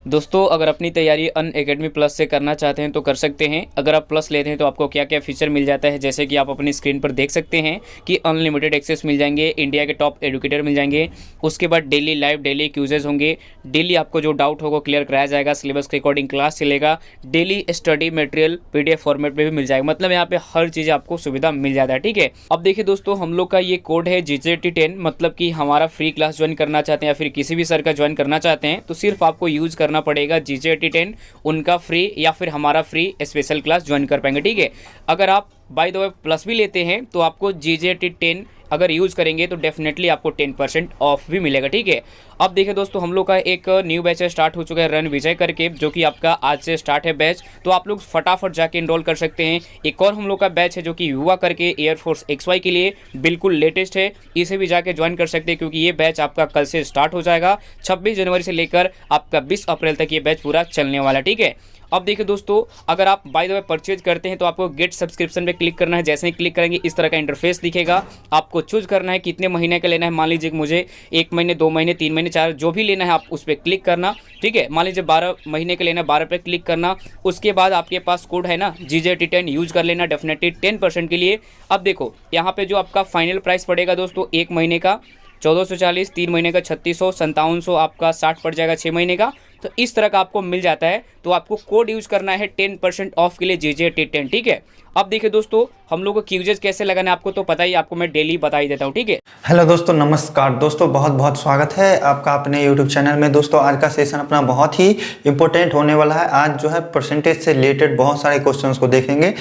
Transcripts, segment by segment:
दोस्तों अगर अपनी तैयारी अनअकैडमी प्लस से करना चाहते हैं तो कर सकते हैं। अगर आप प्लस लेते हैं तो आपको क्या क्या फीचर मिल जाता है, जैसे कि आप अपनी स्क्रीन पर देख सकते हैं कि अनलिमिटेड एक्सेस मिल जाएंगे, इंडिया के टॉप एडुकेटर मिल जाएंगे, उसके बाद डेली लाइव डेली क्यूजेज होंगे, डेली आपको जो डाउट होगा क्लियर कराया जाएगा, सिलेबस के अकॉर्डिंग क्लास चलेगा, daily study material PDF format में भी मिल जाएगा। मतलब यहाँ पे हर चीज़ आपको सुविधा मिल जाता है। ठीक है, अब देखिए दोस्तों, हम लोग का ये कोड है GJT10, मतलब कि हमारा फ्री क्लास ज्वाइन करना चाहते हैं या फिर किसी भी सर का ज्वाइन करना चाहते हैं तो सिर्फ आपको यूज करना पड़ेगा GJT10, उनका फ्री या फिर हमारा फ्री स्पेशल क्लास ज्वाइन कर पाएंगे। ठीक है, अगर आप बाय द वे प्लस भी लेते हैं तो आपको GJT10 अगर यूज़ करेंगे तो डेफिनेटली आपको 10% ऑफ भी मिलेगा। ठीक है, अब देखिए दोस्तों, हम लोग का एक न्यू बैच स्टार्ट हो चुका है रन विजय करके, जो कि आपका आज से स्टार्ट है बैच, तो आप लोग फटाफट जाके इनरोल कर सकते हैं। एक और हम लोग का बैच है जो कि युवा करके एयरफोर्स XY के लिए बिल्कुल लेटेस्ट है, इसे भी जाके ज्वाइन कर सकते हैं क्योंकि ये बैच आपका कल से स्टार्ट हो जाएगा। 26 जनवरी से लेकर आपका 20 अप्रैल तक ये बैच पूरा चलने वाला है। ठीक है, अब देखिए दोस्तों, अगर आप बाय द वे परचेज करते हैं तो आपको गेट सब्सक्रिप्शन पे क्लिक करना है। जैसे ही क्लिक करेंगे इस तरह का इंटरफेस दिखेगा, आपको चूज करना है कितने महीने का लेना है। मान लीजिए मुझे 1 महीने 2 महीने 3 महीने 4 जो भी लेना है आप उस पर क्लिक करना। ठीक है, मान लीजिए 12 महीने का लेना है, 12 पे क्लिक करना। उसके बाद आपके पास कोड है ना GJT10, यूज कर लेना डेफिनेटली 10% के लिए। अब देखो यहाँ पे जो आपका फाइनल प्राइस पड़ेगा दोस्तों, 1 महीने का 1440, 3 महीने का 3600, 5700, आपका 60 पड़ जाएगा 6 महीने का। तो इस तरह का आपको मिल जाता है, तो आपको कोड यूज करना है 10% ऑफ के लिए GJT10। ठीक है, अब देखिए दोस्तों, हम लोग को क्यूजेज कैसे लगाना है आपको तो पता ही, आपको मैं डेली बता ही देता हूँ। ठीक है, हेलो दोस्तों, नमस्कार दोस्तों, बहुत बहुत स्वागत है आपका अपने यूट्यूब चैनल में। दोस्तों आज का सेशन अपना बहुत ही इंपॉर्टेंट होने वाला है। आज जो है परसेंटेज से रिलेटेड बहुत सारे क्वेश्चंस को देखेंगे,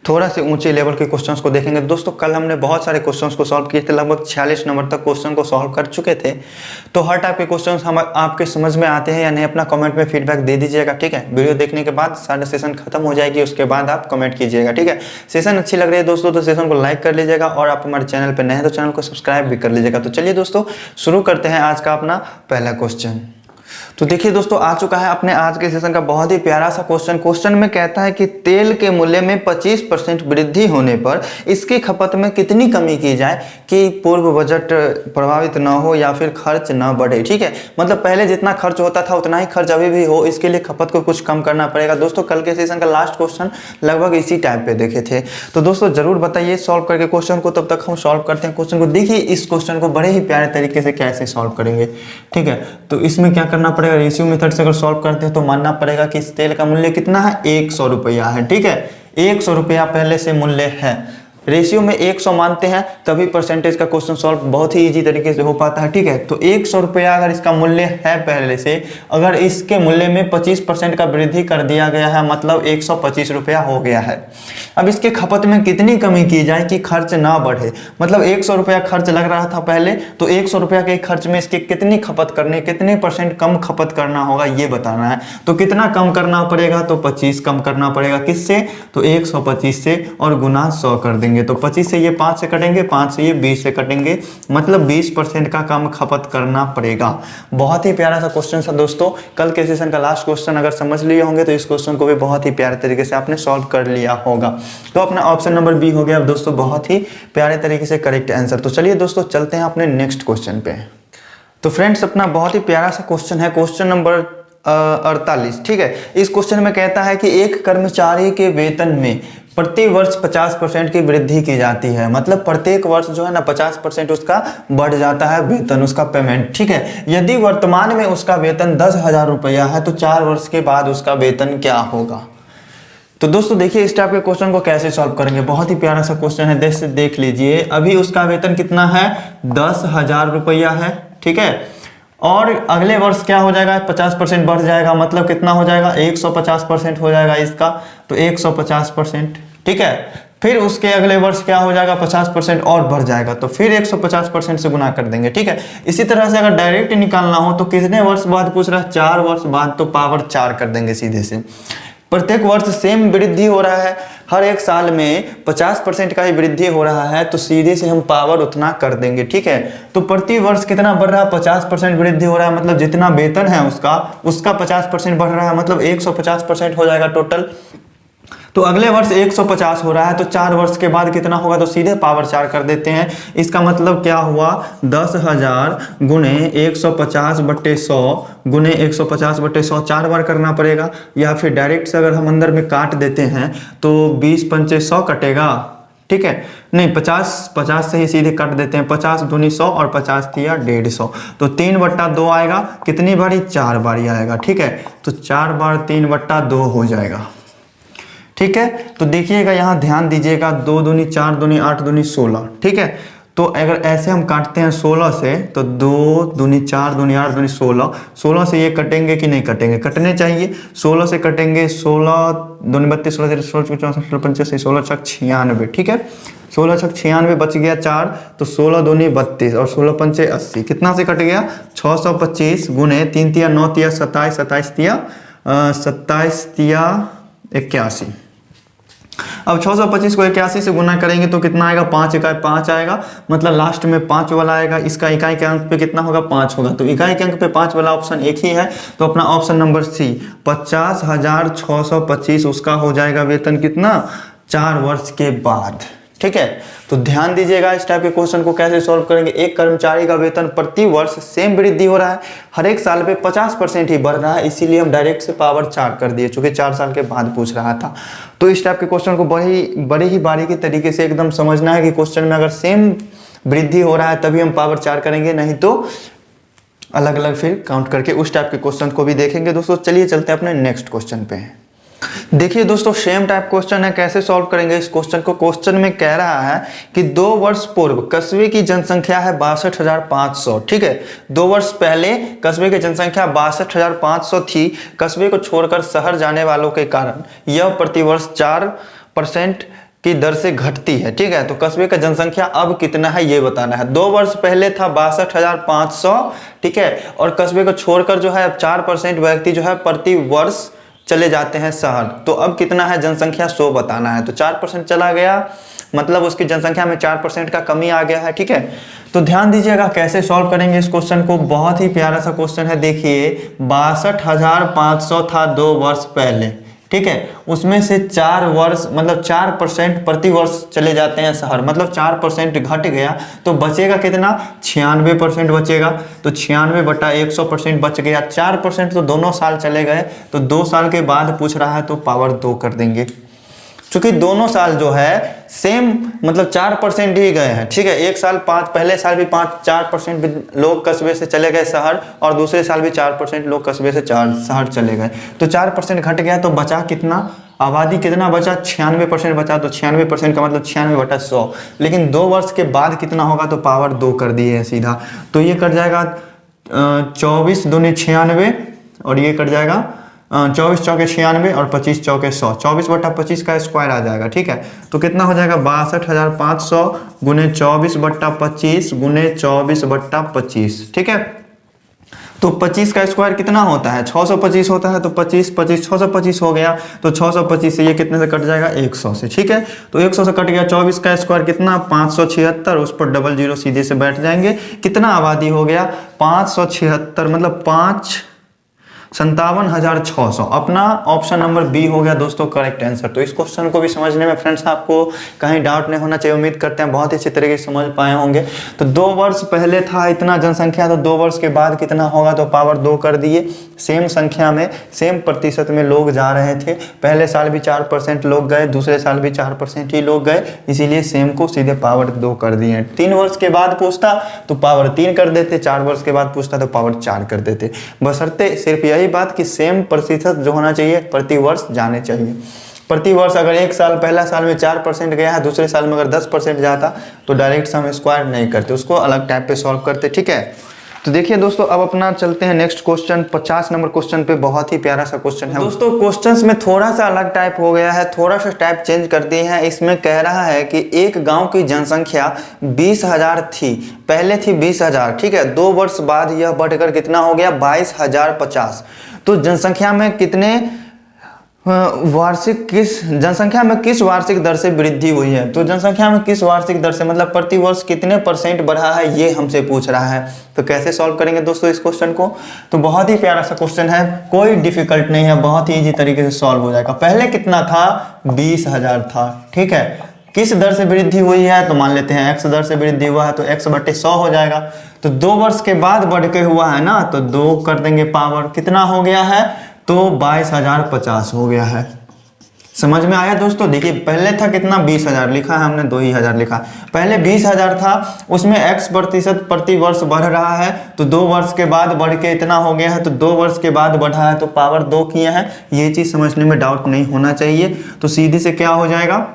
थोड़ा से ऊंचे लेवल के क्वेश्चंस को देखेंगे। दोस्तों कल हमने बहुत सारे क्वेश्चंस को सॉल्व किए थे, लगभग 46 नंबर तक क्वेश्चन को सॉल्व कर चुके थे। तो हर टाइप के क्वेश्चन हम आपके समझ में आते हैं या नहीं, अपना कमेंट में फीडबैक दे दीजिएगा। ठीक है, वीडियो देखने के बाद सारा सेशन खत्म हो जाएगी, उसके बाद आप कमेंट कीजिएगा। ठीक है, सेशन अच्छी लग रही है दोस्तों तो सेशन को लाइक कर लीजिएगा, और आप हमारे चैनल पर नए हैं तो चैनल को सब्सक्राइब भी कर लीजिएगा। तो चलिए दोस्तों शुरू करते हैं आज का अपना पहला क्वेश्चन। तो देखिए दोस्तों, आ चुका है अपने आज के सेशन का बहुत ही प्यारा सा क्वेश्चन। क्वेश्चन में कहता है कि तेल के मूल्य में 25% वृद्धि होने पर इसकी खपत में कितनी कमी की जाए कि पूर्व बजट प्रभावित ना हो या फिर खर्च ना बढ़े। ठीक है, मतलब पहले जितना खर्च होता था उतना ही खर्च अभी भी हो, इसके लिए खपत को कुछ कम करना पड़ेगा। दोस्तों कल के सेशन का लास्ट क्वेश्चन लगभग इसी टाइप पे देखे थे, तो दोस्तों जरूर बताइए सॉल्व करके क्वेश्चन को। तब तक हम सॉल्व करते हैं क्वेश्चन को। देखिए इस क्वेश्चन को बड़े ही प्यारे तरीके से कैसे सॉल्व करेंगे। ठीक है, तो इसमें क्या करना पड़ेगा, रेशियो मेथड से अगर सॉल्व करते हैं तो मानना पड़ेगा कि इस तेल का मूल्य कितना है, 100 रुपया है। ठीक है, 100 रुपया पहले से मूल्य है, रेशियो में 100 मानते हैं तभी परसेंटेज का क्वेश्चन सॉल्व बहुत ही इजी तरीके से हो पाता है। ठीक है, तो 100 रुपया अगर इसका मूल्य है पहले से, अगर इसके मूल्य में 25% का वृद्धि कर दिया गया है, मतलब 125 रुपया हो गया है। अब इसके खपत में कितनी कमी की जाए कि खर्च ना बढ़े, मतलब 100 रुपया खर्च लग रहा था पहले, तो 100 रुपया के खर्च में इसके कितनी खपत करनी, कितने % कम खपत करना होगा ये बताना है। तो कितना कम करना पड़ेगा, तो 25 कम करना पड़ेगा। किससे, तो 125 से, और गुना 100 कर देंगे। तो 25 से ये 5 से कटेंगे, 5 से ये 20 से कटेंगे, मतलब 20% का कम खपत करना पड़ेगा। बहुत ही प्यारा सा क्वेश्चन था दोस्तों। कल के सेशन का लास्ट क्वेश्चन अगर समझ लिए होंगे तो इस क्वेश्चन को भी बहुत ही प्यारे तरीके से आपने सॉल्व कर लिया होगा। तो अपना ऑप्शन नंबर बी हो गया अब दोस्तों, बहुत ही प्यारे तरीके से करेक्ट आंसर। तो चलिए दोस्तों चलते हैं अपने नेक्स्ट क्वेश्चन पे। तो फ्रेंड्स अपना बहुत ही प्यारा सा क्वेश्चन है, क्वेश्चन नंबर 48। ठीक है, इस क्वेश्चन में कहता है कि एक कर्मचारी के वेतन में प्रति वर्ष 50% की वृद्धि की जाती है, मतलब प्रत्येक वर्ष जो है ना 50% उसका बढ़ जाता है वेतन, उसका पेमेंट। ठीक है, यदि वर्तमान में उसका वेतन 10,000 रुपया है तो 4 वर्ष के बाद उसका वेतन क्या होगा। तो दोस्तों देखिए इस टाइप के क्वेश्चन को कैसे सॉल्व करेंगे, बहुत ही प्यारा सा क्वेश्चन है। देख लीजिए, अभी उसका वेतन कितना है, 10,000 रुपया है। ठीक है, और अगले वर्ष क्या हो जाएगा, 50% बढ़ जाएगा, मतलब कितना हो जाएगा, 150% हो जाएगा इसका, तो 150%। ठीक है, फिर उसके अगले वर्ष क्या हो जाएगा, 50% और बढ़ जाएगा, तो फिर 150% से गुना कर देंगे। ठीक है, इसी तरह से अगर डायरेक्ट निकालना हो तो कितने वर्ष बाद पूछ रहा है, 4 वर्ष बाद, तो पावर 4 कर देंगे सीधे से। प्रत्येक वर्ष सेम वृद्धि हो रहा है, हर एक साल में 50% का ही वृद्धि हो रहा है, तो सीधे से हम पावर उतना कर देंगे। ठीक है, तो प्रति वर्ष कितना बढ़ रहा है, 50% वृद्धि हो रहा है, मतलब जितना वेतन है उसका 50% बढ़ रहा है, मतलब 150% हो जाएगा टोटल। तो अगले वर्ष 150 हो रहा है, तो 4 वर्ष के बाद कितना होगा, तो सीधे पावर 4 कर देते हैं। इसका मतलब क्या हुआ, 10,000 गुने 150/100 गुने 150/100 4 बार करना पड़ेगा, या फिर डायरेक्ट से अगर हम अंदर में काट देते हैं तो 20×5 100 कटेगा, ठीक है, नहीं 50 से ही सीधे काट देते हैं, 50 दूनी 100 और 50 तिया 150, तो 3/2 आएगा। कितनी बारी, 4 बारी आएगा, ठीक है, तो 4 बार 3/2 हो जाएगा, ठीक है। तो देखिएगा यहाँ ध्यान दीजिएगा, 2 दूनी 4 दूनी 8 दूनी 16, ठीक है। तो अगर ऐसे हम काटते हैं 16 से, तो 2 दूनी 4 दूनी 8 दूनी 16 से ये कटेंगे कि नहीं कटेंगे, कटने चाहिए। 16 से कटेंगे, 16 दूनी 32, 16 13 16 14 16 85, 16 छक 96, ठीक है, 16 छक 96 बच गया 4, तो 16 दूनी 32 और 16 पंचे 80, कितना से कट गया, 625 गुने 3 तिया 9 तिया 27, 27 तिया 81। अब 625 को 81 से गुना करेंगे तो कितना आएगा, 5 इकाई 5 आएगा, मतलब लास्ट में 5 वाला आएगा। इसका इकाई के अंक पे कितना होगा, 5 होगा, तो इकाई के अंक पे 5 वाला ऑप्शन एक ही है, तो अपना ऑप्शन नंबर सी 50,625 उसका हो जाएगा वेतन कितना, 4 वर्ष के बाद, ठीक है। तो ध्यान दीजिएगा इस टाइप के क्वेश्चन को कैसे सॉल्व करेंगे। एक कर्मचारी का वेतन प्रति वर्ष सेम वृद्धि हो रहा है, हर एक साल पे 50% ही बढ़ रहा है, इसीलिए हम डायरेक्ट से पावर 4 कर दिए, चूंकि 4 साल के बाद पूछ रहा था। तो इस टाइप के क्वेश्चन को बड़े ही बारीकी तरीके से एकदम समझना है कि क्वेश्चन में अगर सेम वृद्धि हो रहा है तभी हम पावर 4 करेंगे, नहीं तो अलग अलग फिर काउंट करके उस टाइप के क्वेश्चन को भी देखेंगे। दोस्तों चलिए चलते हैं अपने नेक्स्ट क्वेश्चन पे। देखिए दोस्तों, सेम टाइप क्वेश्चन है, कैसे सॉल्व करेंगे इस क्वेश्चन को। क्वेश्चन में कह रहा है कि 2 वर्ष पूर्व कस्बे की जनसंख्या है 62,500, ठीक है। 2 वर्ष पहले कस्बे की जनसंख्या 62,500 थी। कस्बे को छोड़कर शहर जाने वालों के कारण यह प्रतिवर्ष 4% की दर से घटती है, ठीक है। तो कस्बे का जनसंख्या अब कितना है ये बताना है। 2 वर्ष पहले था 62,500, ठीक है, और कस्बे को छोड़कर जो है 4% व्यक्ति जो है प्रति वर्ष चले जाते हैं शहर, तो अब कितना है जनसंख्या 100 बताना है। तो 4% चला गया, मतलब उसकी जनसंख्या में 4% का कमी आ गया है, ठीक है। तो ध्यान दीजिएगा कैसे सॉल्व करेंगे इस क्वेश्चन को, बहुत ही प्यारा सा क्वेश्चन है। देखिए 62,500 था 2 वर्ष पहले, ठीक है, उसमें से 4 वर्ष मतलब 4% प्रति वर्ष चले जाते हैं शहर, मतलब 4% घट गया, तो बचेगा कितना, 96% बचेगा। तो 96/100% बच गया, 4% तो दोनों साल चले गए, तो 2 साल के बाद पूछ रहा है तो पावर 2 कर देंगे, क्योंकि दोनों साल जो है सेम मतलब 4% ही गए हैं, ठीक है। एक साल पहले साल भी 4% लोग कस्बे से चले गए शहर, और दूसरे साल भी 4% लोग कस्बे से शहर चले गए, तो 4% घट गया, तो बचा कितना, आबादी कितना बचा, 96% बचा, तो 96% का मतलब 96/100। लेकिन 2 वर्ष के बाद कितना होगा, तो पावर 2 कर दिए हैं सीधा, तो ये कट जाएगा 24 दूनी 96, और ये कट जाएगा 24 चौके 96 और 25 चौके 100, 24/25 का स्क्वायर आ जाएगा, ठीक है। तो कितना हो जाएगा, 62,500 गुने 24/25 गुने 24/25, ठीक है। तो 25 का स्क्वायर कितना होता है, 625 होता है, तो 25 625 हो गया, तो 625 से ये कितने से कट जाएगा, 100 से, ठीक है। तो 100 से कट गया, 24 का स्क्वायर कितना, 576, उस पर डबल 0 सीधे से बैठ जाएंगे। कितना आबादी हो गया, 576, मतलब 57,600। अपना ऑप्शन नंबर बी हो गया दोस्तों करेक्ट आंसर। तो इस क्वेश्चन को भी समझने में फ्रेंड्स आपको कहीं डाउट नहीं होना चाहिए, उम्मीद करते हैं बहुत ही अच्छे तरीके से समझ पाए होंगे। तो 2 वर्ष पहले था इतना जनसंख्या, तो 2 वर्ष के बाद कितना होगा, तो पावर 2 कर दिए। सेम संख्या में सेम प्रतिशत में लोग जा रहे थे, पहले साल भी 4% लोग गए, दूसरे साल भी 4% ही लोग गए, इसीलिए सेम को सीधे पावर 2 कर दिए। 3 वर्ष के बाद पूछता तो पावर 3 कर देते, 4 वर्ष के बाद पूछता तो पावर 4 कर देते, बशर्ते सिर्फ यही बात कि सेम प्रतिशत जो होना चाहिए प्रति वर्ष जाने चाहिए। प्रति वर्ष अगर एक साल पहला साल में 4% गया है, दूसरे साल में अगर 10% जाता तो डायरेक्ट सम स्क्वायर नहीं करते, उसको अलग टाइप पे सॉल्व करते, ठीक है। तो देखिए दोस्तों, अब अपना चलते हैं नेक्स्ट क्वेश्चन, 50 नंबर क्वेश्चन पे। बहुत ही प्यारा सा क्वेश्चन है दोस्तों। क्वेश्चंस में थोड़ा सा अलग टाइप हो गया है, थोड़ा सा टाइप चेंज कर दिए हैं। इसमें कह रहा है कि एक गांव की जनसंख्या 20,000 थी, पहले थी 20,000, ठीक है। 2 वर्ष बाद यह बढ़कर कितना हो गया, 22,050। तो जनसंख्या में कितने वार्षिक किस जनसंख्या में किस वार्षिक दर से वृद्धि हुई है। तो जनसंख्या में किस वार्षिक दर से मतलब प्रति वर्ष कितने % बढ़ा है, ये हमसे पूछ रहा है। तो कैसे सॉल्व करेंगे दोस्तों इस क्वेश्चन को। तो बहुत ही प्यारा सा क्वेश्चन है, कोई डिफिकल्ट नहीं है, बहुत ही इजी तरीके से सॉल्व हो जाएगा। पहले कितना था, 20,000 था, ठीक है। किस दर से वृद्धि हुई है, तो मान लेते हैं x दर से वृद्धि हुआ है, तो x/100 हो जाएगा। तो 2 वर्ष के बाद बढ़ के हुआ है ना, तो 2 कर देंगे पावर, कितना हो गया है, तो 22,050 हो गया है। समझ में आया दोस्तों। देखिए पहले था कितना, 20,000 लिखा है हमने, 2,000 लिखा। पहले 20,000 था, उसमें x% प्रति वर्ष बढ़ रहा है, तो 2 वर्ष के बाद बढ़ के इतना हो गया है, तो 2 वर्ष के बाद बढ़ा है, तो पावर 2 किए हैं। ये चीज समझने में डाउट नहीं होना चाहिए। तो सीधे से क्या हो जाएगा,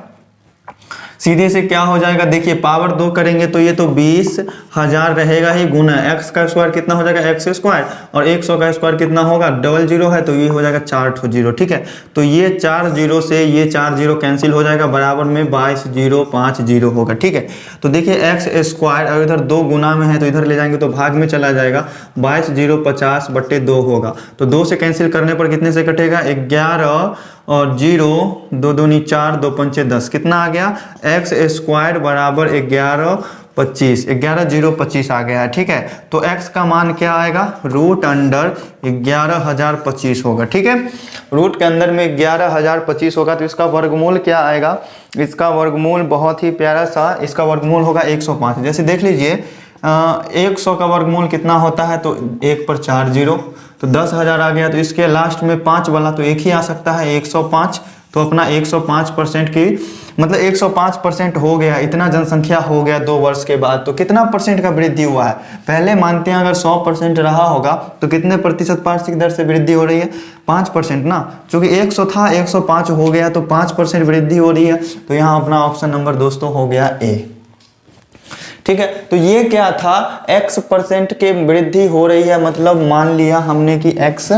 सीधे से क्या हो जाएगा, देखिए पावर 2 करेंगे तो ये तो 20,000 रहेगा ही, गुना x का स्क्वायर कितना हो जाएगा, x², और 100 का स्क्वायर कितना होगा, डबल 0 है तो ये हो जाएगा 4 ठो 0, ठीक है। तो ये 4 0 से ये 4 0 कैंसिल हो जाएगा, बराबर में 22,050 होगा, ठीक है। तो देखिए x², अगर इधर 2 गुना में है तो इधर ले जाएंगे तो भाग में चला जाएगा, 22,050/2 होगा। तो 2 से कैंसिल करने पर कितने से कटेगा, 11 और 0, 2 दूनी 4, 2 पंचे 10, कितना आ गया, x² बराबर 11,025 आ गया है, ठीक है। तो x का मान क्या आएगा, √11,025 होगा, ठीक है। रूट के अंदर में 11,025 होगा, तो इसका वर्गमूल क्या आएगा, इसका वर्गमूल बहुत ही प्यारा सा, इसका वर्गमूल होगा 105। जैसे देख लीजिए 100 का वर्गमूल कितना होता है, तो 1 पर 4 0, तो 10,000 आ गया। तो इसके लास्ट में 5 वाला तो एक ही आ सकता है, 105। तो अपना 105% की मतलब 105% हो गया, इतना जनसंख्या हो गया 2 वर्ष के बाद। तो कितना % का वृद्धि हुआ है, पहले मानते हैं अगर 100% रहा होगा तो कितने % वार्षिक दर से वृद्धि हो रही है, 5% ना। चूंकि 100 था, 105 हो गया, तो 5% वृद्धि हो रही है। तो यहाँ अपना ऑप्शन नंबर दोस्तों हो गया ए, ठीक है। तो ये क्या था, x% के वृद्धि हो रही है, मतलब मान लिया हमने कि x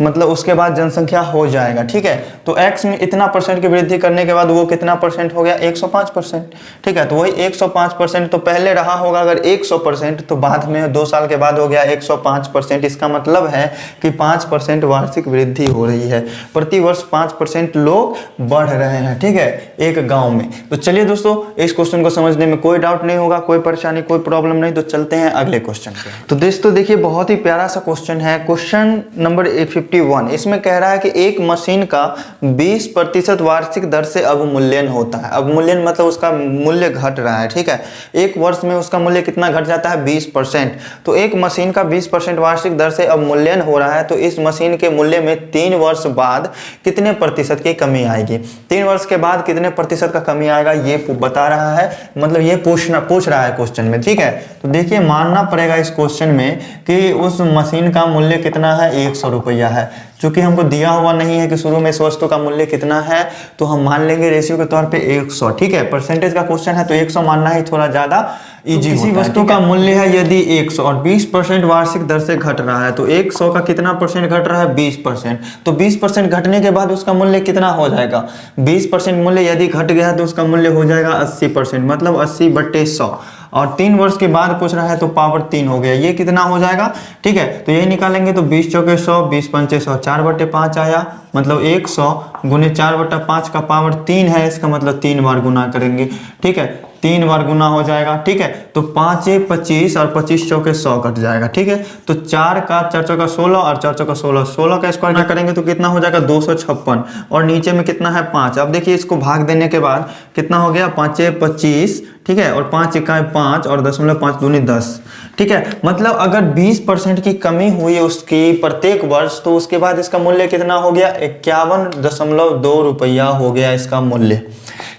मतलब उसके बाद जनसंख्या हो जाएगा, ठीक है। तो x में इतना % की वृद्धि करने के बाद वो कितना % हो गया, 105%, ठीक है। तो वही 105% तो पहले रहा होगा अगर 100%, तो बाद में 2 साल के बाद हो गया 105%। इसका मतलब है कि 5% वार्षिक वृद्धि हो रही है, प्रति वर्ष 5% लोग बढ़ रहे हैं, ठीक है, एक गाँव में। तो चलिए दोस्तों, इस क्वेश्चन को समझने में कोई डाउट नहीं होगा, कोई परेशानी, कोई प्रॉब्लम नहीं। तो चलते हैं अगले क्वेश्चन पे। तो दोस्तों देखिए बहुत ही प्यारा सा क्वेश्चन है, क्वेश्चन नंबर 51। इसमें कह रहा है कि एक मशीन का 20% वार्षिक दर से अवमूल्यन होता है। अवमूल्यन मतलब उसका मूल्य घट रहा है, ठीक है। एक वर्ष में उसका मूल्य कितना घट जाता है, 20%। तो एक मशीन का 20% वार्षिक दर से अवमूल्यन हो रहा है, तो इस मशीन के मूल्य में 3 वर्ष बाद कितने % की कमी आएगी। 3 वर्ष के बाद कितने % का कमी आएगा, ये बता रहा है, मतलब ये पूछ रहा है क्वेश्चन में, ठीक है। तो देखिए मानना पड़ेगा इस क्वेश्चन में कि उस मशीन का मूल्य कितना है, 100 रुपया है। चूंकि हमको दिया हुआ नहीं है कि शुरू में इस वस्तु का मूल्य कितना है, तो हम मान लेंगे रेशियो के तौर पे 100, ठीक है। परसेंटेज का क्वेश्चन है तो 100 मानना ही थोड़ा ज्यादा इजी होता है। किसी वस्तु का मूल्य है यदि 100 और 20% वार्षिक दर से घट रहा है, तो 100 का कितना % घट रहा है, 20%। तो 20% घटने के बाद उसका मूल्य कितना हो जाएगा, 20% मूल्य यदि घट गया तो उसका मूल्य हो जाएगा 80%, मतलब 80/100। और 3 वर्ष के बाद पूछ रहा है तो पावर 3 हो गया, ये कितना हो जाएगा, ठीक है। तो यही निकालेंगे तो 20 चौके 100, 20 पंचे 100, 4/5 आया, मतलब 100 गुने 4/5 का पावर 3 है, इसका मतलब 3 बार गुना करेंगे, ठीक है, 3 बार गुना हो जाएगा, ठीक है। तो 5 25 और 25 चौके 100 कट जाएगा, ठीक है। तो 4 का 4 चौका 16 और 4 चौका 16, 16 का स्क्वायर करेंगे तो कितना हो जाएगा, 256। और नीचे में कितना है, 5। अब देखिए इसको भाग देने के बाद कितना हो गया, 5 25, ठीक है, और 5 इकाई 5 और 0.5 दूनी 10, ठीक है। मतलब अगर 20% की कमी हुई उसकी प्रत्येक वर्ष, तो उसके बाद इसका मूल्य कितना हो गया, 51.2 रुपया हो गया इसका मूल्य।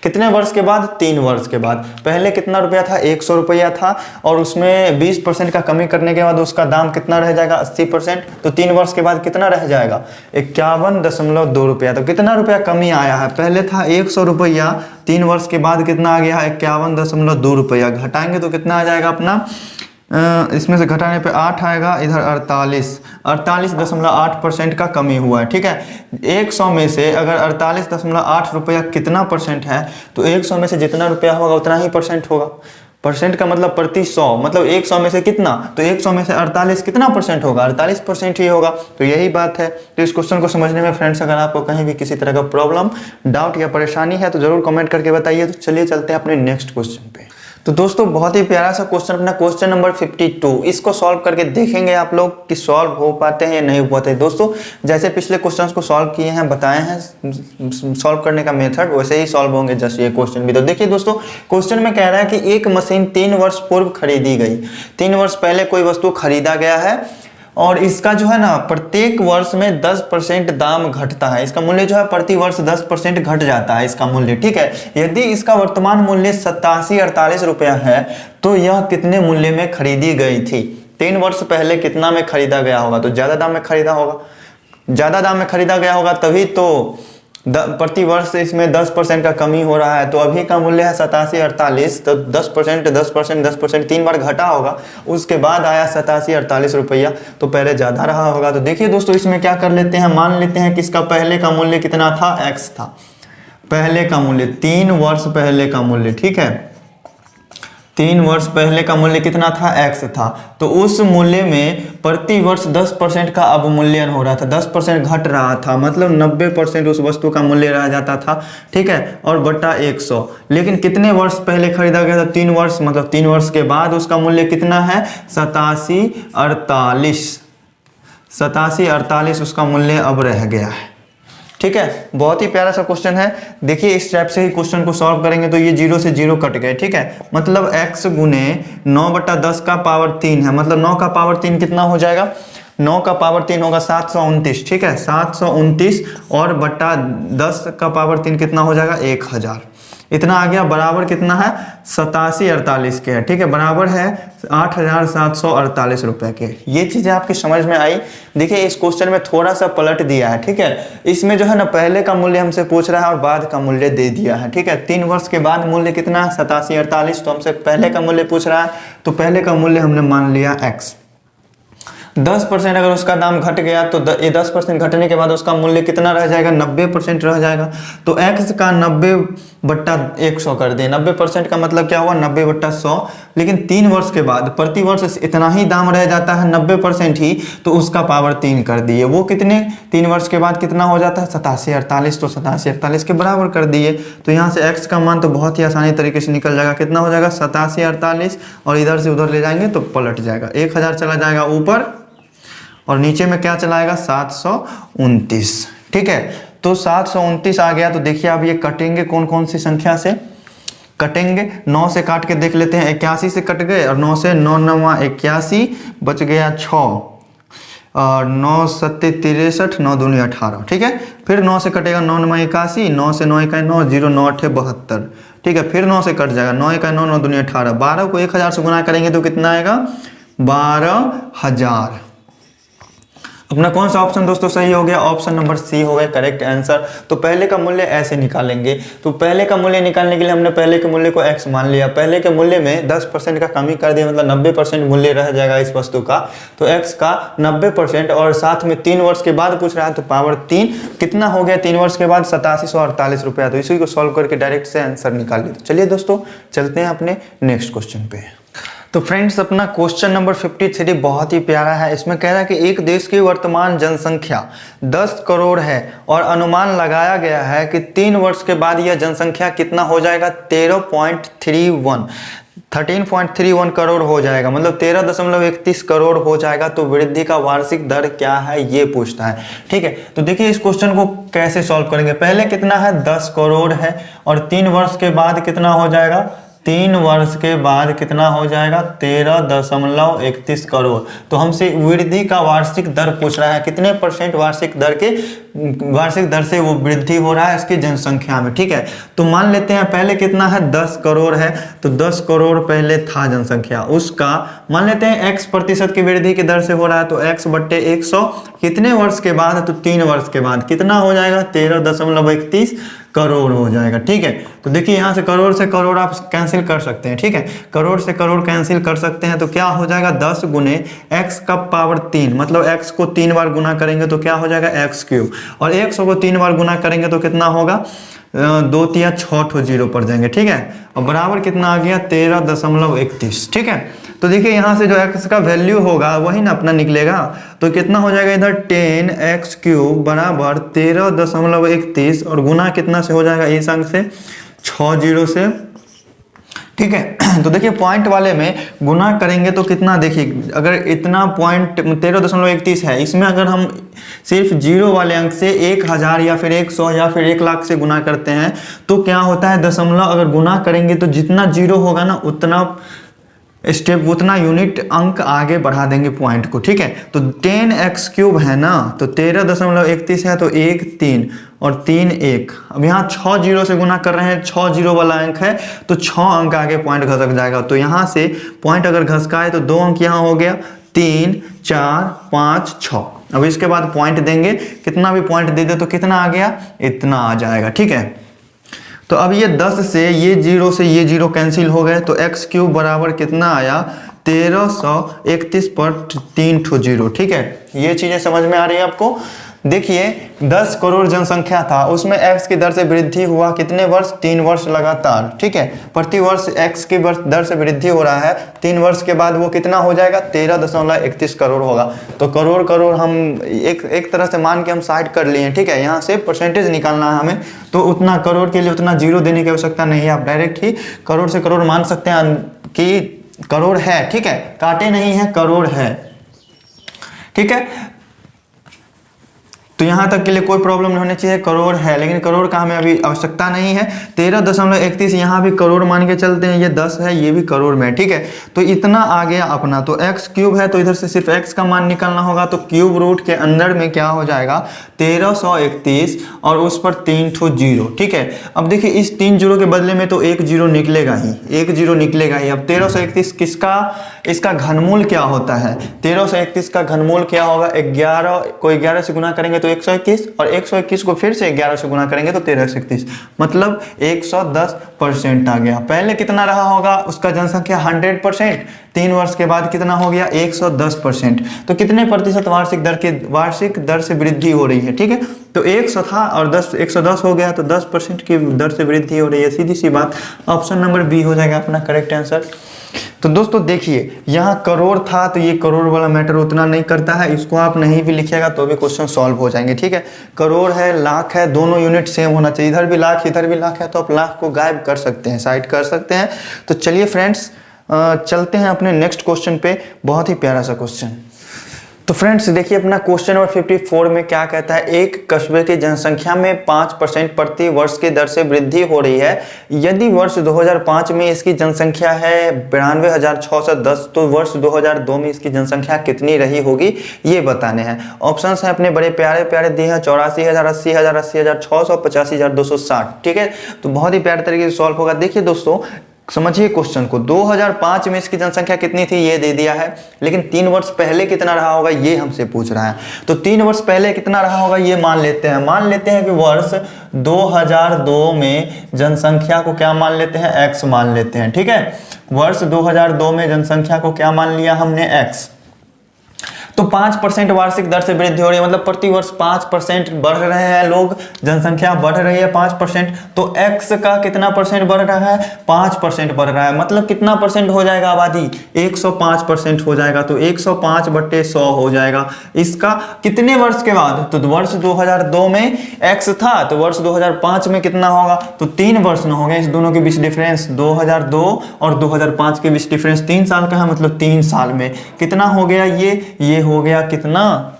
कितने वर्ष के बाद, 3 वर्ष के बाद। पहले कितना रुपया था, 100 रुपया था, और उसमें 20% का कमी करने के बाद उसका दाम कितना रह जाएगा, 80%। तो 3 वर्ष के बाद कितना रह जाएगा, 51.2 रुपया। तो कितना रुपया कमी आया है, पहले था 100 रुपया, 3 वर्ष के बाद कितना आ गया है, 51.2 रुपया। घटाएंगे तो कितना आ जाएगा अपना, इसमें से घटाने पे 8 आएगा, इधर 48.8% का कमी हुआ है, ठीक है। 100 में से अगर 48.8 रुपया कितना % है, तो 100 में से जितना रुपया होगा उतना ही % होगा, परसेंट का मतलब प्रति 100, मतलब 100 में से कितना, तो 100 में से 48 कितना परसेंट होगा, 48% ही होगा। तो यही बात है। तो इस क्वेश्चन को समझने में फ्रेंड्स अगर आपको कहीं भी किसी तरह का प्रॉब्लम, डाउट या परेशानी है तो जरूर कमेंट करके बताइए। तो चलिए चलते हैं अपने नेक्स्ट क्वेश्चन पे। तो दोस्तों बहुत ही प्यारा सा क्वेश्चन, अपना क्वेश्चन नंबर 52, इसको सॉल्व करके देखेंगे आप लोग कि सॉल्व हो पाते हैं या नहीं हो पाते। दोस्तों जैसे पिछले क्वेश्चंस को सॉल्व किए हैं, बताए हैं सॉल्व करने का मेथड, वैसे ही सॉल्व होंगे जस्ट ये क्वेश्चन भी। तो देखिए दोस्तों, क्वेश्चन में कह रहा है कि एक मशीन 3 वर्ष पूर्व खरीदी गई। 3 वर्ष पहले कोई वस्तु खरीदा गया है और इसका जो है ना प्रत्येक वर्ष में 10% दाम घटता है। इसका मूल्य जो है प्रति वर्ष 10% घट जाता है इसका मूल्य, ठीक है। यदि इसका वर्तमान मूल्य 87-48 रुपया है तो यह कितने मूल्य में खरीदी गई थी। 3 वर्ष पहले कितना में खरीदा गया होगा, तो ज्यादा दाम में खरीदा होगा, ज्यादा दाम में खरीदा गया होगा, तभी तो प्रति वर्ष इसमें 10% का कमी हो रहा है। तो अभी का मूल्य है 87-48, तो 10%, 10%, 10% 3 बार घटा होगा, उसके बाद आया 87-48 रुपया, तो पहले ज़्यादा रहा होगा। तो देखिए दोस्तों, इसमें क्या कर लेते हैं, मान लेते हैं कि इसका पहले का मूल्य कितना था, x था, पहले का मूल्य 3 वर्ष पहले का मूल्य, ठीक है, 3 वर्ष पहले का मूल्य कितना था, x था। तो उस मूल्य में प्रति वर्ष 10% का अवमूल्यन हो रहा था, 10% घट रहा था, मतलब 90% उस वस्तु का मूल्य रह जाता था, ठीक है, और बटा 100। लेकिन कितने वर्ष पहले खरीदा गया था, 3 वर्ष, मतलब 3 वर्ष के बाद उसका मूल्य कितना है, 87-48 उसका मूल्य अब रह गया है, ठीक है। बहुत ही प्यारा सा क्वेश्चन है। देखिए इस टाइप से ही क्वेश्चन को सॉल्व करेंगे तो ये 0 से 0 कट गए, ठीक है, मतलब x गुने 9/10 का पावर 3 है, मतलब 9 का पावर 3 कितना हो जाएगा, 9 का पावर 3 होगा 729, ठीक है, 729 और बटा 10 का पावर 3 कितना हो जाएगा, 1000, इतना आ गया, बराबर कितना है, 87-48 के है, ठीक है, बराबर है 8748 रुपए के। ये चीजें आपकी समझ में आई। देखिए इस क्वेश्चन में थोड़ा सा पलट दिया है, ठीक है, इसमें जो है ना पहले का मूल्य हमसे पूछ रहा है और बाद का मूल्य दे दिया है, ठीक है। 3 वर्ष के बाद मूल्य कितना है, 87-48, तो हमसे पहले का मूल्य पूछ रहा है, तो पहले का मूल्य हमने मान लिया x। 10% अगर उसका दाम घट गया तो ये 10% घटने के बाद उसका मूल्य कितना रह जाएगा, 90% रह जाएगा। तो x का 90/100 कर दिए, 90% का मतलब क्या हुआ, 90/100। लेकिन 3 वर्ष के बाद प्रति वर्ष इतना ही दाम रह जाता है, 90% ही, तो उसका पावर 3 कर दिए। वो कितने, 3 वर्ष के बाद कितना हो जाता है, 87-48, तो 87-48 के बराबर कर दिए। तो यहाँ से x का मान तो बहुत ही आसानी तरीके से निकल जाएगा, कितना हो जाएगा, 87-48, और इधर से उधर ले जाएंगे तो पलट जाएगा, 1000 चला जाएगा ऊपर और नीचे में क्या चलाएगा, 729, ठीक है। तो 729 आ गया। तो देखिए अब ये कटेंगे कौन कौन सी संख्या से कटेंगे, 9 से काट के देख लेते हैं, 81 से कट गए, और 9 से 9 9 81, बच गया 6, और 9 7 63, 9 दूनी 18, ठीक है। फिर 9 से कटेगा, 9 9 81, 9 से 9 1 9, 0 9 8 72, ठीक है। फिर 9 से कट जाएगा, 9 1 9, 9 दूनी 18, 12 को 1000 से गुना करेंगे तो कितना आएगा, 12000। अपना कौन सा ऑप्शन दोस्तों सही हो गया, ऑप्शन नंबर सी हो गया करेक्ट आंसर। तो पहले का मूल्य ऐसे निकालेंगे। तो पहले का मूल्य निकालने के लिए हमने पहले के मूल्य को x मान लिया, पहले के मूल्य में 10% का कमी कर दिया, मतलब 90% मूल्य रह जाएगा इस वस्तु का। तो x का 90% और साथ में 3 वर्ष के बाद पूछ रहा है, तो पावर 3 कितना हो गया, 3 वर्ष के बाद 8748 रुपया। तो इसी को सॉल्व करके डायरेक्ट से आंसर निकाल लिया। चलिए दोस्तों चलते हैं अपने नेक्स्ट क्वेश्चन पे। तो फ्रेंड्स अपना क्वेश्चन नंबर 53 बहुत ही प्यारा है। इसमें कह रहा है कि एक देश की वर्तमान जनसंख्या 10 करोड़ है और अनुमान लगाया गया है कि 3 वर्ष के बाद यह जनसंख्या कितना हो जाएगा, 13.31 करोड़ हो जाएगा, मतलब 13.31 करोड़ हो जाएगा। तो वृद्धि का वार्षिक दर क्या है ये पूछता है, ठीक है। तो देखिए इस क्वेश्चन को कैसे सॉल्व करेंगे। पहले कितना है, 10 करोड़ है, और 3 वर्ष के बाद कितना हो जाएगा, 3 वर्ष के बाद कितना हो जाएगा, 13.31 करोड़। तो हमसे वृद्धि का वार्षिक दर पूछ रहा है, कितने % वार्षिक दर से वो वृद्धि हो रहा है इसकी जनसंख्या में, ठीक है। तो मान लेते हैं पहले कितना है, 10 करोड़ है, तो 10 करोड़ पहले था जनसंख्या, उसका मान लेते हैं x% की वृद्धि की दर से हो रहा है, तो x/100 कितने वर्ष के बाद, तो 3 वर्ष के बाद कितना हो जाएगा, 13.31 करोड़ हो जाएगा, ठीक है। तो देखिए यहाँ से करोड़ आप कैंसिल कर सकते हैं, ठीक है, करोड़ से करोड़ कैंसिल कर सकते हैं। तो क्या हो जाएगा, 10 गुने x का पावर 3, मतलब x को 3 बार गुना करेंगे तो क्या हो जाएगा, x क्यूब, और 100 को 3 बार गुना करेंगे तो कितना होगा, दो तिया 6 ठो जीरो पड़ जाएंगे, ठीक है। और बराबर कितना आ गया 13.31, ठीक है। तो देखिए यहाँ से जो x का वैल्यू होगा वही ना अपना निकलेगा, तो कितना हो जाएगा इधर 10x³ बराबर 13.31 और गुना कितना से हो जाएगा इस अंक से 6 जीरो से, ठीक है। तो देखिए पॉइंट वाले में गुना करेंगे तो कितना, देखिए अगर इतना पॉइंट 13.31 है, इसमें अगर हम सिर्फ जीरो वाले अंक से 1000 या फिर 100 या फिर 1 लाख से गुना करते हैं तो क्या होता है दशमलव अगर गुना करेंगे तो जितना जीरो होगा ना उतना स्टेप उतना यूनिट अंक आगे बढ़ा देंगे पॉइंट को, ठीक है। तो 10x³ है ना, तो 13.31 है तो 1 3 और 3 1। अब यहाँ 6 जीरो से गुना कर रहे हैं, 6 जीरो वाला अंक है तो 6 अंक आगे पॉइंट घसक जाएगा। तो यहाँ से पॉइंट अगर घसका है तो 2 अंक यहाँ हो गया, 3 4 5 6। अब इसके बाद पॉइंट देंगे, कितना भी पॉइंट दे दे तो कितना आ गया, इतना आ जाएगा, ठीक है। तो अब ये 10 से ये जीरो कैंसिल हो गए, तो x³ बराबर कितना आया 1331 पर 3 ठो जीरो, ठीक है। ये चीजें समझ में आ रही है आपको। देखिए 10 करोड़ जनसंख्या था, उसमें x की दर से वृद्धि हुआ कितने वर्ष, 3 वर्ष लगातार, ठीक है। प्रति वर्ष x की दर से वृद्धि हो रहा है, 3 वर्ष के बाद वो कितना हो जाएगा 13.31 करोड़ होगा। तो करोड़ हम एक तरह से मान के हम साइड कर लिए, ठीक है। यहाँ से परसेंटेज निकालना है हमें, तो उतना करोड़ के लिए उतना जीरो देने की आवश्यकता नहीं है, आप डायरेक्ट ही करोड़ से करोड़ मान सकते हैं कि करोड़ है, ठीक है। काटे नहीं है, करोड़ है, ठीक है। तो यहाँ तक के लिए कोई प्रॉब्लम नहीं होनी चाहिए, करोड़ है, लेकिन करोड़ का हमें अभी आवश्यकता नहीं है। 13.31 यहाँ भी करोड़ मान के चलते हैं, ये 10 है ये भी करोड़ में, ठीक है। तो इतना आ गया अपना, तो x³ है तो इधर से सिर्फ x का मान निकालना होगा, तो क्यूब रूट के अंदर में क्या हो जाएगा 1331 और उस पर 3 ठो जीरो, ठीक है। अब देखिए इस 3 जीरो के बदले में तो 1 जीरो निकलेगा ही, 1 जीरो निकलेगा ही। अब 1331 किसका, इसका घनमूल क्या होता है, 1331 का घनमूल क्या होगा, 11 को 11 से गुना करेंगे तो 121 और 121 को फिर से 11 से गुना करेंगे तो 1331, मतलब 110% आ गया। पहले कितना रहा होगा उसका जनसंख्या 100%, 3 वर्ष के बाद कितना हो गया 110%। तो कितने प्रतिशत वार्षिक दर से वृद्धि हो रही है, ठीक है। तो 100 था और 110 हो गया, तो 10% की दर से वृद्धि हो रही है, सीधी सी बात। ऑप्शन नंबर बी हो जाएगा अपना करेक्ट आंसर। तो दोस्तों देखिए यहाँ करोड़ था तो ये करोड़ वाला मैटर उतना नहीं करता है, इसको आप नहीं भी लिखिएगा तो भी क्वेश्चन सॉल्व हो जाएंगे, ठीक है। करोड़ है, लाख है, दोनों यूनिट सेम होना चाहिए, इधर भी लाख इधर भी लाख है तो आप लाख को गायब कर सकते हैं, साइड कर सकते हैं। तो चलिए फ्रेंड्स चलते हैं अपने नेक्स्ट क्वेश्चन पे, बहुत ही प्यारा सा क्वेश्चन। तो फ्रेंड्स देखिए अपना क्वेश्चन नंबर 54 में क्या कहता है, एक कस्बे की जनसंख्या में 5% प्रति वर्ष की दर से वृद्धि हो रही है। यदि वर्ष 2005 में इसकी जनसंख्या है 92,610 तो वर्ष 2002 में इसकी जनसंख्या कितनी रही होगी, ये बताने हैं। ऑप्शंस हैं अपने बड़े प्यारे प्यारे दिए हैं, 84,000, 80,000, 80,600, 85,260, ठीक है। तो बहुत ही प्यारे तरीके से सॉल्व होगा। देखिए दोस्तों समझिए क्वेश्चन को, 2005 में इसकी जनसंख्या कितनी थी ये दे दिया है, लेकिन 3 वर्ष पहले कितना रहा होगा ये हमसे पूछ रहा है। तो 3 वर्ष पहले कितना रहा होगा ये मान लेते हैं कि वर्ष 2002 में जनसंख्या को क्या मान लेते हैं, x मान लेते हैं, ठीक है। वर्ष 2002 में जनसंख्या को क्या मान लिया हमने, x। तो 5% वार्षिक दर से वृद्धि हो रही है, मतलब प्रति वर्ष 5% बढ़ रहे हैं लोग, जनसंख्या बढ़ रही है 5%, तो x का कितना परसेंट बढ़ रहा है, 5% बढ़ रहा है, मतलब कितना परसेंट हो जाएगा आबादी, 105% हो जाएगा। तो 105/100 हो जाएगा। इसका कितने वर्ष के बाद, तो वर्ष 2002 में x था तो वर्ष 2005 में कितना होगा, तो 3 वर्ष न हो गए, इस दोनों के बीच डिफरेंस 2002 और 2005 के बीच डिफरेंस 3 साल का है, मतलब 3 साल में कितना हो गया, ये हो गया कितना,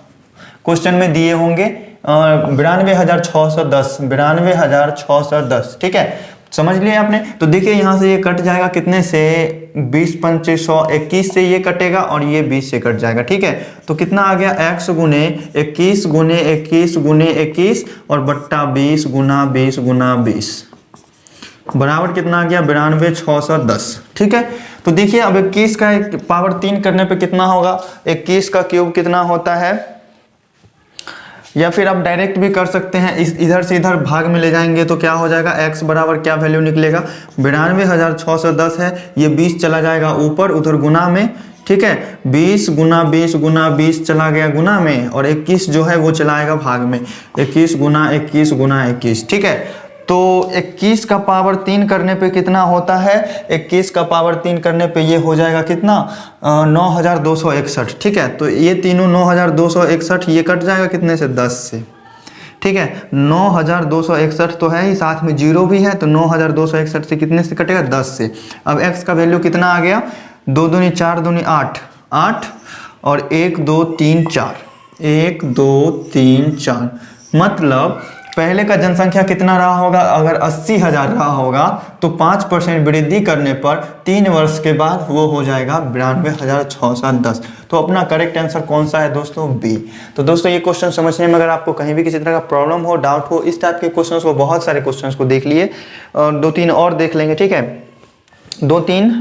क्वेश्चन में दिए होंगे 92,610, ठीक है। समझ लिया आपने। तो देखिए यहाँ से ये कट जाएगा कितने से, 20 5 121 से ये कटेगा और ये 20 से कट जाएगा, ठीक है। तो कितना आ गया, x गुने 21 गुने 21 गुने 21 और बट्टा 20 गुना 20 गुना 20 बराबर कितना आ गया 92,610, ठीक है। तो देखिए अब 21 का पावर 3 करने पे कितना होगा, 21 का क्यूब कितना होता है, या फिर आप डायरेक्ट भी कर सकते हैं, इधर से इधर भाग में ले जाएंगे तो क्या हो जाएगा, x बराबर क्या वैल्यू निकलेगा 92,610 है, ये 20 चला जाएगा ऊपर उधर गुना में, ठीक है। 20 गुना 20 गुना 20 चला गया गुना में और 21 जो है वो चलाएगा भाग में, 21 गुना 21 गुना 21, ठीक है। तो 21 का पावर 3 करने पे कितना होता है, 21 का पावर 3 करने पे ये हो जाएगा कितना 9261। ठीक है, तो ये तीनों 9261 ये कट जाएगा कितने से, 10 से। ठीक है, 9261 तो है ही, साथ में जीरो भी है, तो 9261 से कितने से कटेगा, 10 से। अब x का वैल्यू कितना आ गया, 2 दूनी 4 दूनी 8, 8 और 1 2 3 4, 1 2 3 4, मतलब पहले का जनसंख्या कितना रहा होगा, अगर 80,000 रहा होगा तो 5% वृद्धि करने पर 3 वर्ष के बाद वो हो जाएगा 92,610। तो अपना करेक्ट आंसर कौन सा है दोस्तों, बी। तो दोस्तों ये क्वेश्चन समझने में अगर आपको कहीं भी किसी तरह का प्रॉब्लम हो, डाउट हो, इस टाइप के क्वेश्चंस को, बहुत सारे क्वेश्चंस को देख लिए और 2-3 और देख लेंगे। ठीक है, 2-3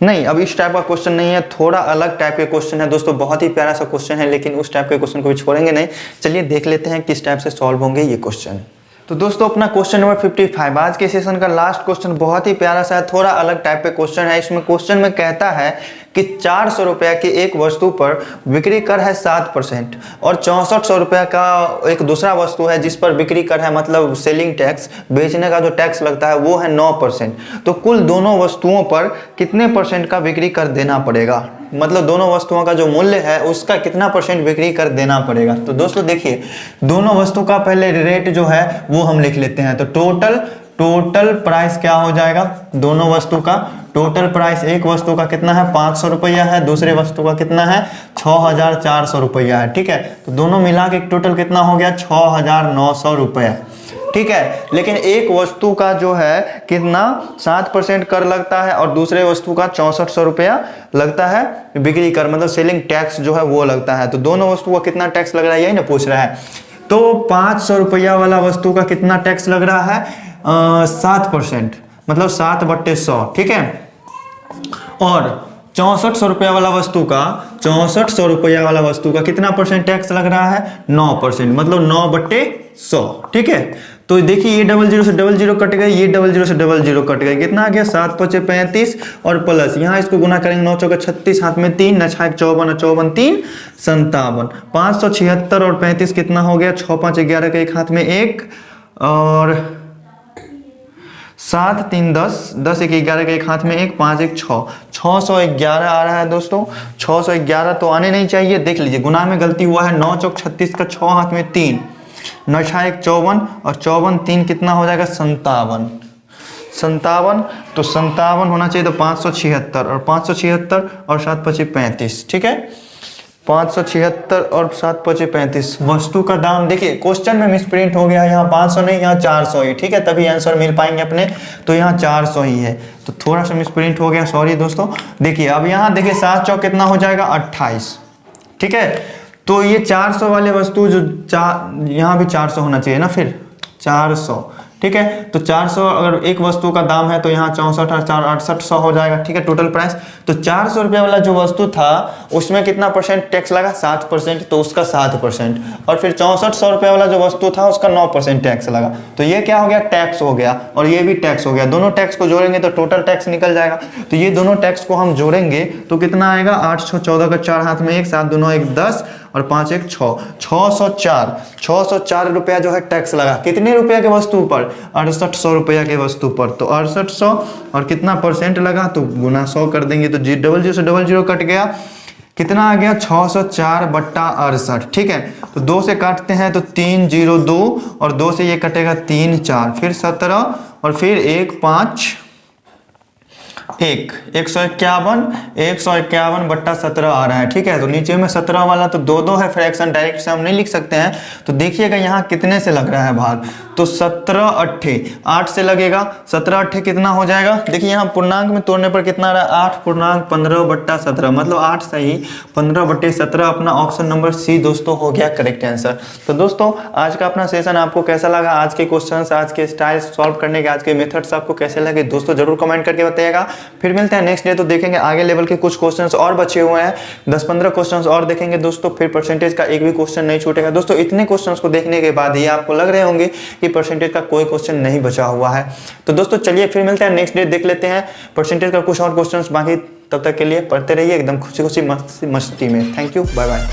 नहीं, अब इस टाइप का क्वेश्चन नहीं है, थोड़ा अलग टाइप के क्वेश्चन है दोस्तों, बहुत ही प्यारा सा क्वेश्चन है, लेकिन उस टाइप के क्वेश्चन को भी छोड़ेंगे नहीं। चलिए देख लेते हैं किस टाइप से सॉल्व होंगे ये क्वेश्चन। तो दोस्तों अपना क्वेश्चन नंबर 55 आज के सेशन का लास्ट क्वेश्चन बहुत ही प्यारा सा है, थोड़ा अलग टाइप के क्वेश्चन है। इसमें क्वेश्चन में कहता है कि 400 रुपये की एक वस्तु पर बिक्री कर है 7% और 6400 रुपये का एक दूसरा वस्तु है जिस पर बिक्री कर है, मतलब सेलिंग टैक्स, बेचने का जो टैक्स लगता है वो है 9%। तो कुल दोनों वस्तुओं पर कितने % का बिक्री कर देना पड़ेगा, मतलब दोनों वस्तुओं का जो मूल्य है उसका कितना % बिक्री कर देना पड़ेगा। तो दोस्तों देखिए, दोनों वस्तु का पहले रेट जो है वो हम लिख लेते हैं। तो टोटल प्राइस क्या हो जाएगा, दोनों वस्तु का टोटल प्राइस, एक वस्तु का कितना है 500 रुपया है, दूसरे वस्तु का कितना है 6400 रुपया है। ठीक है, तो दोनों मिला के टोटल कितना हो गया 6900 रुपया। ठीक है, लेकिन एक वस्तु का जो है कितना 7% कर लगता है और दूसरे वस्तु का 6400 रुपया लगता है बिक्री कर, मतलब सेलिंग टैक्स जो है वो लगता है। तो दोनों वस्तु का कितना टैक्स लग रहा है यही ना पूछ रहा है। तो 500 रुपया वाला वस्तु का कितना टैक्स लग रहा है 7%, मतलब 7/100। ठीक है, और 6400 रुपया वाला वस्तु का 6400 रुपया वाला वस्तु का कितना % टैक्स लग रहा है 9%, मतलब 9/100। ठीक है, तो देखिए ये 00 से 00 कट गए, ये 00 से 00 कट गए, कितना आ गया 7×5 = 35 और प्लस यहाँ इसको गुना करेंगे 9×4 = 36, हाथ में 3, 9×6 = 54 और 54 3 57, 576 और 35 कितना हो गया 6×5 = 11 का एक हाथ में 1 और 7 3 10, 10 1 11 का एक हाथ में 1, 5 1 6, 611 आ रहा है दोस्तों। 611 तो आने नहीं चाहिए, देख लीजिए गुना में गलती हुआ है, 9×4 = 36 का 6 हाथ में 3, 9×6 = 54 और 54 3 कितना हो जाएगा 57, तो 57 होना चाहिए, तो 576 और 576 और 7×5 = 35। ठीक है, 576 और 7×5 = 35। वस्तु का दाम देखिए क्वेश्चन में मिसप्रिंट हो गया, यहाँ 500 नहीं यहाँ 400 ही। ठीक है, तभी आंसर मिल पाएंगे अपने, तो यहाँ 400 ही है, तो थोड़ा सा मिसप्रिंट हो गया, सॉरी दोस्तों। देखिए अब यहाँ देखिए 7 चौक कितना हो जाएगा 28। ठीक है, तो ये 400 वाले वस्तु जो यहाँ भी 400 होना चाहिए ना, फिर 400। ठीक है, तो 400 अगर एक वस्तु का दाम है तो यहाँ 64 और 4 6800 हो जाएगा। ठीक है, टोटल प्राइस। तो 400 रुपये वाला जो वस्तु था उसमें कितना % टैक्स लगा 7%, तो उसका 7%, और फिर 6400 रुपये वाला जो वस्तु था उसका 9% टैक्स लगा। तो ये क्या हो गया टैक्स हो गया, और ये भी टैक्स हो गया, दोनों टैक्स को जोड़ेंगे तो टोटल टैक्स निकल जाएगा। तो ये दोनों टैक्स को हम जोड़ेंगे तो कितना आएगा 8 6 14 का 4 हाथ में 1, 7 2 9 1 10 और 5 1 6, 604 रुपया जो है टैक्स लगा। कितने रुपया के वस्तु पर 6800 रुपया के वस्तु पर, तो 6800 और कितना % लगा तो गुना 100 कर देंगे, तो 00 से 00 कट गया, कितना आ गया 604/68। ठीक है, तो 2 से काटते हैं तो 3 0 2 और 2 से ये कटेगा 3 4, फिर 17 और फिर 1 5 1, 151/17 आ रहा है। ठीक है, तो नीचे में 17 वाला तो 2 2 है, फ्रैक्शन डायरेक्ट से हम नहीं लिख सकते हैं। तो देखिएगा यहाँ कितने से लग रहा है भाग, तो 17 8 8 से लगेगा, 17 8 कितना हो जाएगा, देखिए यहाँ पूर्णांक में तोड़ने पर कितना आ रहा है 8.15/17, मतलब 8 सही 15/17। अपना ऑप्शन नंबर सी दोस्तों हो गया करेक्ट आंसर। तो दोस्तों आज का अपना सेशन आपको कैसा लगा, आज के क्वेश्चंस, आज के स्टाइल सॉल्व करने के, आज के मेथड्स आपको कैसे लगे दोस्तों जरूर कमेंट करके बताइएगा। फिर मिलते हैं नेक्स्ट डे, तो देखेंगे आगे लेवल के कुछ क्वेश्चंस और बचे हुए हैं, 10-15 क्वेश्चंस और देखेंगे दोस्तों, फिर परसेंटेज का एक भी क्वेश्चन नहीं छूटेगा दोस्तों। इतने क्वेश्चंस को देखने के बाद ही आपको लग रहे होंगे कि परसेंटेज का कोई क्वेश्चन नहीं बचा हुआ है। तो दोस्तों चलिए फिर मिलते हैं नेक्स्ट डे, देख लेते हैं परसेंटेज का कुछ और क्वेश्चंस बाकी। तब तक के लिए पढ़ते रहिए एकदम खुशी खुशी मस्ती में। Thank you, bye bye.